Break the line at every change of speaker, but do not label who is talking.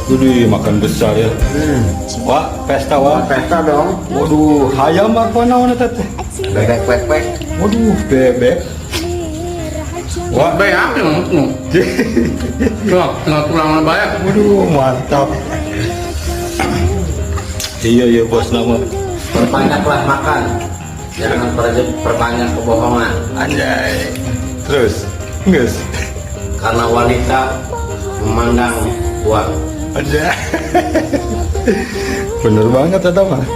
Jadi makan besar ya. Wah, pesta wah.
Pesta dong.
Waduh, ayam apa namanya tete?
Bebek pek.
Waduh, bebek. Wah,
Bebek apa yang nggak kurang banyak.
waduh, mantap. Iya bos nama.
Perbanyaklah makan, jangan perbanyak kebohongan.
Anjay. Terus, nges.
Karena wanita memandang uang.
Anjay. Bener banget ya mah.